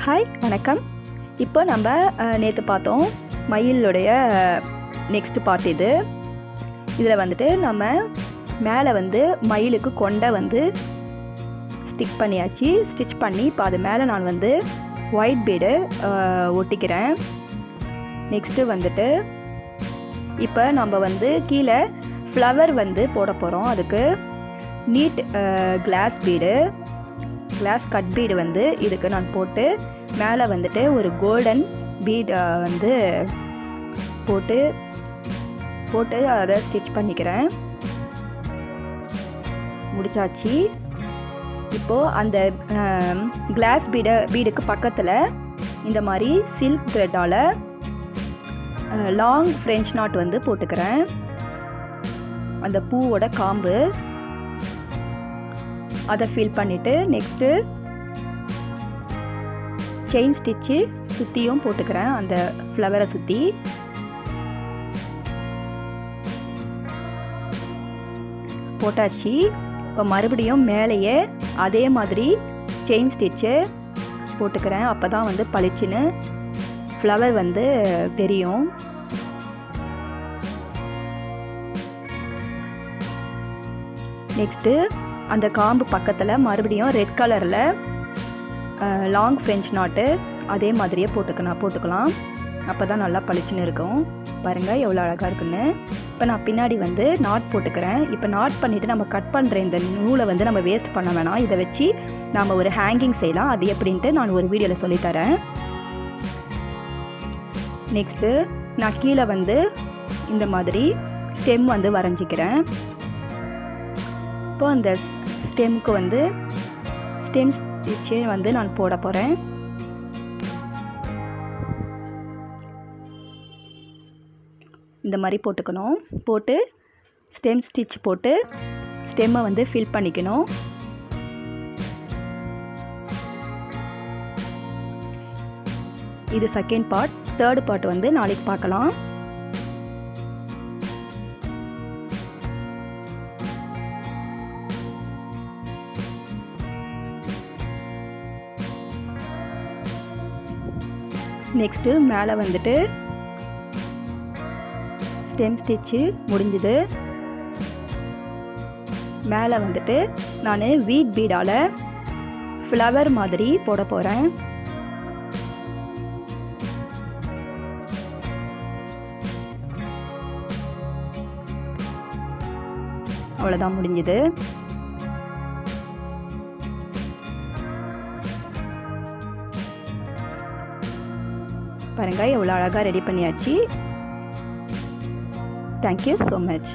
Hi வணக்கம். இப்போ நம்ம நேற்று பார்த்தோம் மயிலுடைய நெக்ஸ்ட் பார்ட் இது. இதில் வந்துட்டு நம்ம மேலே வந்து மயிலுக்கு கொண்டை வந்து ஸ்டிச் பண்ணி இப்போ அது மேலே நான் வந்து ஒயிட் பீடு ஒட்டிக்கிறேன். நெக்ஸ்ட்டு வந்துட்டு இப்போ நம்ம வந்து கீழே ஃப்ளவர் வந்து போட போகிறோம். அதுக்கு நீட் கிளாஸ் கட் பீடு வந்து இதுக்கு நான் போட்டு மேலே வந்துட்டு ஒரு கோல்டன் பீட் வந்து போட்டு அதை ஸ்டிச் பண்ணிக்கிறேன். முடிச்சாச்சு. இப்போது அந்த கிளாஸ் பீடுக்கு பக்கத்தில் இந்த மாதிரி சில்க் த்ரெட்டால் லாங் ஃப்ரெஞ்ச் நாட் வந்து போட்டுக்கிறேன். அந்த பூவோட காம்பு அதை ஃபில் பண்ணிவிட்டு நெக்ஸ்ட்டு செயின் ஸ்டிச்சு சுற்றியும் போட்டுக்கிறேன். அந்த ஃப்ளவரை சுற்றி போட்டாச்சு. இப்போ மறுபடியும் மேலேயே அதே மாதிரி செயின் ஸ்டிச்சு போட்டுக்கிறேன். அப்போ தான் வந்து பளிச்சுன்னு ஃப்ளவர் வந்து தெரியும். நெக்ஸ்ட்டு அந்த காம்பு பக்கத்தில் மறுபடியும் ரெட் கலரில் லாங் ஃப்ரெஞ்ச் நாட்டு அதே மாதிரியே போட்டுக்கலாம். அப்போ தான் நல்லா பளிச்சுன்னு இருக்கும். பாருங்கள் எவ்வளோ அழகாக இருக்குன்னு. இப்போ நான் பின்னாடி வந்து நாட் போட்டுக்கிறேன். இப்போ நாட் பண்ணிவிட்டு நம்ம கட் பண்ணுற இந்த நூலை வந்து நம்ம வேஸ்ட் பண்ண வேணாம். இதை வச்சு நாம் ஒரு ஹேங்கிங் செய்யலாம். அது எப்படின்ட்டு நான் ஒரு வீடியோவில் சொல்லித்தரேன். நெக்ஸ்ட்டு நான் கீழே வந்து இந்த மாதிரி ஸ்டெம் வந்து வரைஞ்சிக்கிறேன். இப்போ அந்த ஸ்டெம்க்கு வந்து ஸ்டெம் ஸ்டிச்சு வந்து நான் போட போகிறேன். இந்த மாதிரி போட்டுக்கணும். போட்டு ஸ்டெம் ஸ்டிச் போட்டு ஸ்டெம்மை வந்து ஃபில் பண்ணிக்கணும். இது செகண்ட் பார்ட். தேர்ட் பார்ட் வந்து நாளைக்கு பார்க்கலாம். நெக்ஸ்ட்டு மேலே வந்துட்டு ஸ்டெம் ஸ்டிச்சு முடிஞ்சுது. மேலே வந்துட்டு நான் வீட் பீடால் ஃப்ளவர் மாதிரி போட போகிறேன். அவ்வளோதான், முடிஞ்சுது. பாருங்கள் எவ்வளோ அழகாக ரெடி பண்ணியாச்சு. Thank you so much.